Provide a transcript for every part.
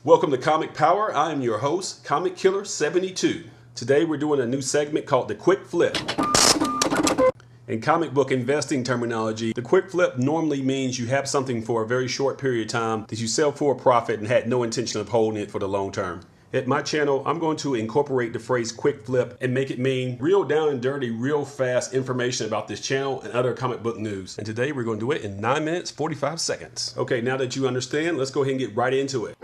Welcome to Comic Power. I am your host, Comic Killer 72. Today we're doing a new segment called the Quick Flip. In comic book investing terminology, the quick flip normally means you have something for a very short period of time that you sell for a profit and had no intention of holding it for the long term. At my channel, I'm going to incorporate the phrase quick flip and make it mean real down and dirty, real fast information about this channel and other comic book news. And today we're going to do it in 9 minutes, 45 seconds. Okay, now that you understand, let's go ahead and get right into it.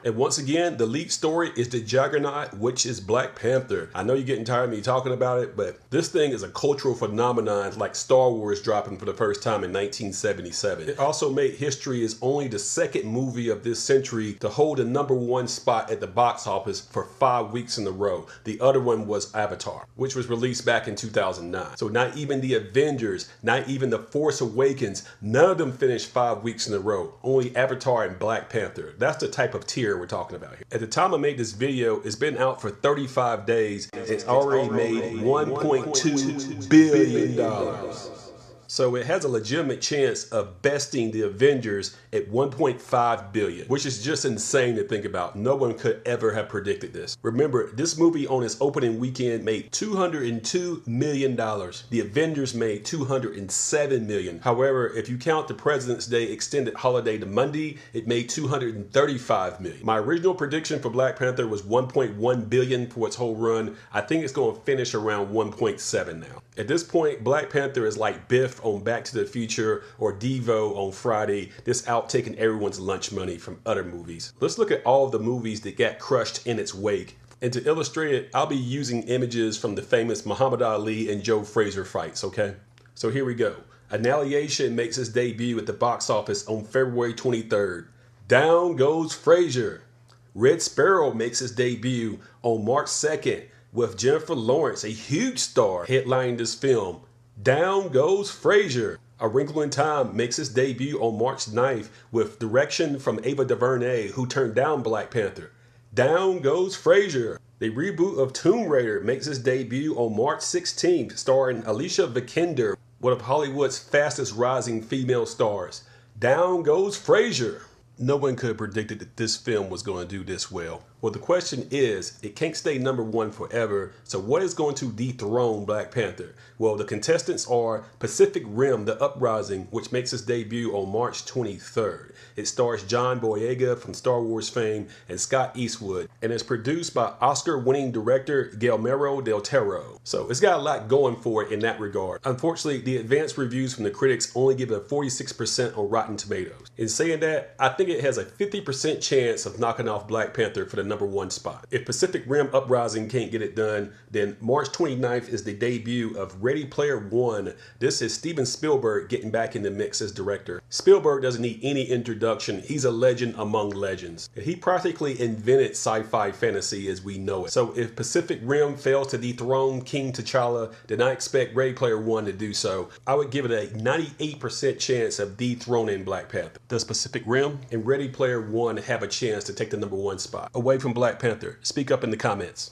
And once again, the lead story is the juggernaut, which is Black Panther. I know you're getting tired of me talking about it, but this thing is a cultural phenomenon like Star Wars dropping for the first time in 1977. It also made history as only the second movie of this century to hold the #1 spot at the box office for 5 weeks in a row. The other one was Avatar, which was released back in 2009. So not even the Avengers, not even The Force Awakens, none of them finished 5 weeks in a row. Only Avatar and Black Panther. That's the type of tier we're talking about here. At the time I made this video, it's been out for 35 days. It's already made $1.2 billion. So it has a legitimate chance of besting the Avengers at 1.5 billion, which is just insane to think about. No one could ever have predicted this. Remember, this movie on its opening weekend made $202 million. The Avengers made $207 million. However, if you count the President's Day extended holiday to Monday, it made $235 million. My original prediction for Black Panther was 1.1 billion for its whole run. I think it's going to finish around 1.7 now. At this point, Black Panther is like Biff on Back to the Future or Devo on Friday, this out taking everyone's lunch money from other movies. Let's look at all of the movies that got crushed in its wake. And to illustrate it, I'll be using images from the famous Muhammad Ali and Joe Frazier fights, okay? So here we go. Annihilation makes its debut at the box office on February 23rd. Down goes Frazier. Red Sparrow makes its debut on March 2nd with Jennifer Lawrence, a huge star, headlining this film. Down goes Frazier. A Wrinkle in Time makes its debut on March 9th with direction from Ava DuVernay, who turned down Black Panther. Down goes Frazier. The reboot of Tomb Raider makes its debut on March 16th, starring Alicia Vikander, one of Hollywood's fastest rising female stars. Down goes Frazier. No one could have predicted that this film was going to do this well. Well, the question is, it can't stay #1 forever, so what is going to dethrone Black Panther? Well, the contestants are Pacific Rim Uprising, which makes its debut on March 23rd. It stars John Boyega from Star Wars fame and Scott Eastwood, and is produced by Oscar-winning director Guillermo del Toro. So it's got a lot going for it in that regard. Unfortunately, the advanced reviews from the critics only give it a 46% on Rotten Tomatoes. In saying that, I think it has a 50% chance of knocking off Black Panther for the #1 spot. If Pacific Rim Uprising can't get it done, then March 29th is the debut of Ready Player One. This is Steven Spielberg getting back in the mix as director. Spielberg doesn't need any introduction. He's a legend among legends. He practically invented sci-fi fantasy as we know it. So if Pacific Rim fails to dethrone King T'Challa, then I expect Ready Player One to do so. I would give it a 98% chance of dethroning Black Panther. Does Pacific Rim and Ready Player One have a chance to take the #1 spot away from Black Panther? Speak up in the comments.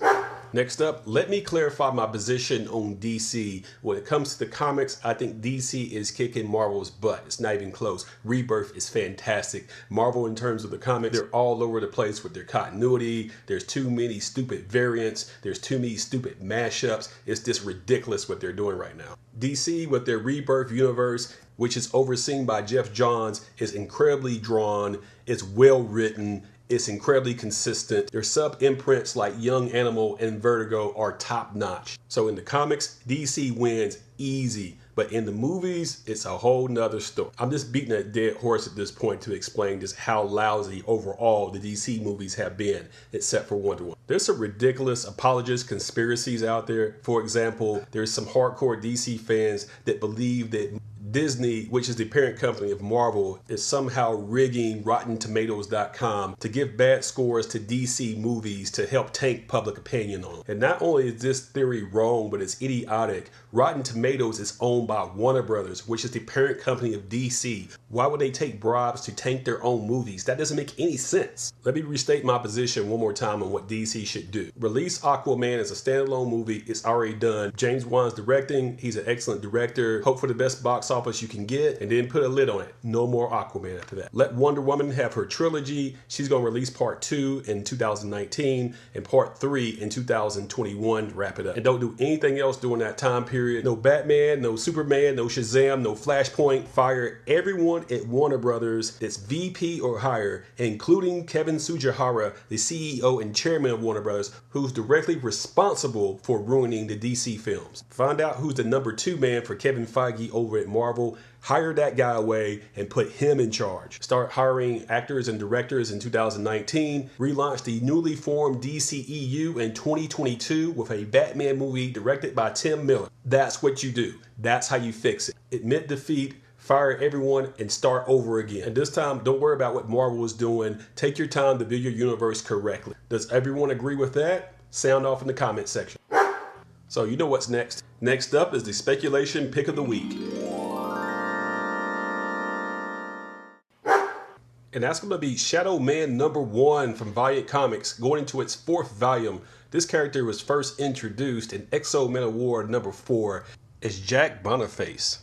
Next up, let me clarify my position on DC. When it comes to the comics, I think DC is kicking Marvel's butt. It's not even close. Rebirth is fantastic. Marvel, in terms of the comics, they're all over the place with their continuity. There's too many stupid variants. There's too many stupid mashups. It's just ridiculous what they're doing right now. DC, with their Rebirth universe, which is overseen by Jeff Johns, is incredibly drawn. It's well written. It's incredibly consistent. Their sub-imprints like Young Animal and Vertigo are top-notch. So in the comics, DC wins easy. But in the movies, it's a whole nother story. I'm just beating a dead horse at this point to explain just how lousy overall the DC movies have been, except for Wonder Woman. There's some ridiculous apologist conspiracies out there. For example, there's some hardcore DC fans that believe that Disney, which is the parent company of Marvel, is somehow rigging RottenTomatoes.com to give bad scores to DC movies to help tank public opinion on them. And not only is this theory wrong, but it's idiotic. Rotten Tomatoes is owned by Warner Brothers, which is the parent company of DC. Why would they take bribes to tank their own movies? That doesn't make any sense. Let me restate my position one more time on what DC should do. Release Aquaman as a standalone movie. It's already done. James Wan's directing. He's an excellent director. Hope for the best box office you can get, and then put a lid on it. No more Aquaman after that. Let Wonder Woman have her trilogy. She's going to release part 2 in 2019 and part 3 in 2021 to wrap it up. And don't do anything else during that time period. No Batman, no Superman, no Shazam, no Flashpoint. Fire everyone at Warner Brothers that's VP or higher, including Kevin Tsujihara, the CEO and chairman of Warner Brothers, who's directly responsible for ruining the DC films. Find out who's the number 2 man for Kevin Feige over at Marvel. Hire that guy away and put him in charge. Start hiring actors and directors in 2019. Relaunch the newly formed DCEU in 2022 with a Batman movie directed by Tim Miller. That's what you do. That's how you fix it. Admit defeat, fire everyone, and start over again. And this time, don't worry about what Marvel is doing. Take your time to build your universe correctly. Does everyone agree with that? Sound off in the comment section. So you know what's next. Next up is the speculation pick of the week. And that's going to be Shadowman #1 from Valiant Comics, going into its 4th volume. This character was first introduced in Exo Men of War #4 as Jack Boniface,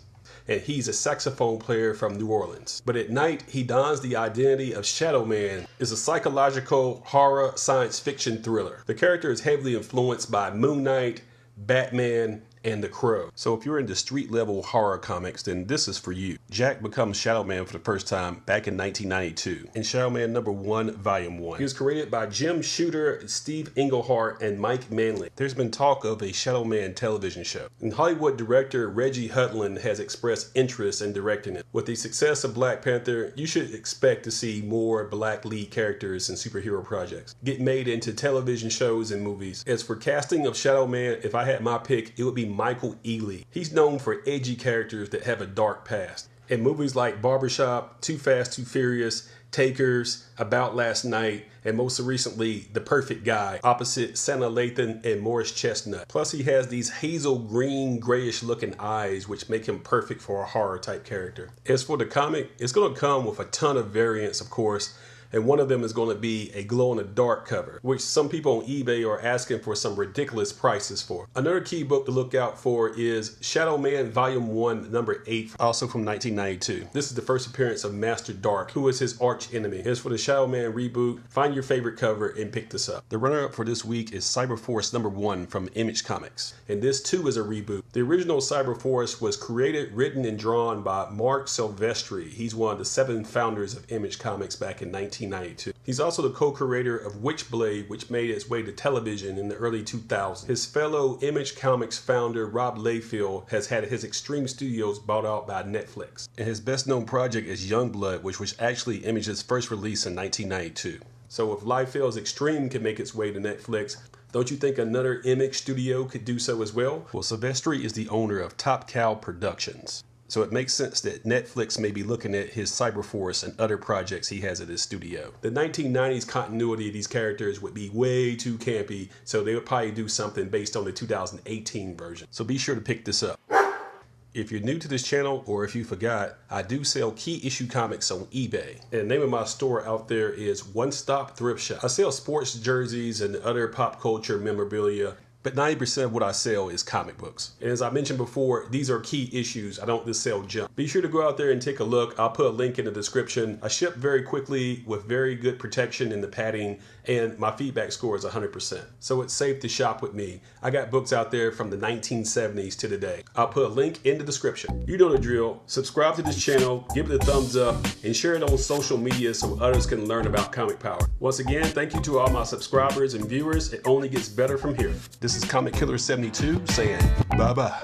and he's a saxophone player from New Orleans. But at night, he dons the identity of Shadowman. It's a psychological horror science fiction thriller. The character is heavily influenced by Moon Knight, Batman, and The Crow. So if you're into street level horror comics, then this is for you. Jack becomes Shadowman for the first time back in 1992 in Shadowman #1 Volume 1. He was created by Jim Shooter, Steve Englehart, and Mike Manley. There's been talk of a Shadowman television show, and Hollywood director Reggie Hudlin has expressed interest in directing it. With the success of Black Panther, you should expect to see more black lead characters in superhero projects get made into television shows and movies. As for casting of Shadowman, if I had my pick, it would be Michael Ealy. He's known for edgy characters that have a dark past. In movies like Barbershop, Too Fast, Too Furious, Takers, About Last Night, and most recently, The Perfect Guy, opposite Santa Lathan and Morris Chestnut. Plus, he has these hazel green, grayish looking eyes, which make him perfect for a horror type character. As for the comic, it's going to come with a ton of variants, of course, and one of them is going to be a glow-in-the-dark cover, which some people on eBay are asking for some ridiculous prices for. Another key book to look out for is Shadowman Volume 1, number 8, also from 1992. This is the first appearance of Master Dark, who is his arch enemy. As for the Shadowman reboot, find your favorite cover and pick this up. The runner-up for this week is Cyberforce #1 from Image Comics, and this too is a reboot. The original Cyberforce was created, written, and drawn by Mark Silvestri. He's one of the 7 founders of Image Comics back in 1992. He's also the co-creator of Witchblade, which made its way to television in the early 2000s. His fellow Image Comics founder Rob Liefeld has had his Extreme Studios bought out by Netflix. And his best known project is Youngblood, which was actually Image's first release in 1992. So if Liefeld's Extreme can make its way to Netflix, don't you think another Image studio could do so as well? Well, Silvestri is the owner of Top Cow Productions, so it makes sense that Netflix may be looking at his Cyberforce and other projects he has at his studio. The 1990s continuity of these characters would be way too campy, so they would probably do something based on the 2018 version. So be sure to pick this up. If you're new to this channel, or if you forgot, I do sell key issue comics on eBay. And the name of my store out there is One Stop Thrift Shop. I sell sports jerseys and other pop culture memorabilia, but 90% of what I sell is comic books. And as I mentioned before, these are key issues. I don't just sell junk. Be sure to go out there and take a look. I'll put a link in the description. I ship very quickly with very good protection in the padding, and my feedback score is 100%. So it's safe to shop with me. I got books out there from the 1970s to today. I'll put a link in the description. You know the drill. Subscribe to this channel, give it a thumbs up, and share it on social media so others can learn about comic power. Once again, thank you to all my subscribers and viewers. It only gets better from here. This is Comic Killer 72 saying bye-bye.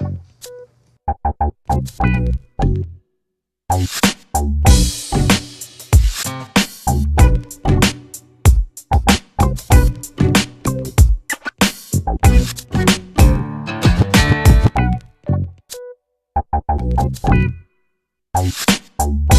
Bye.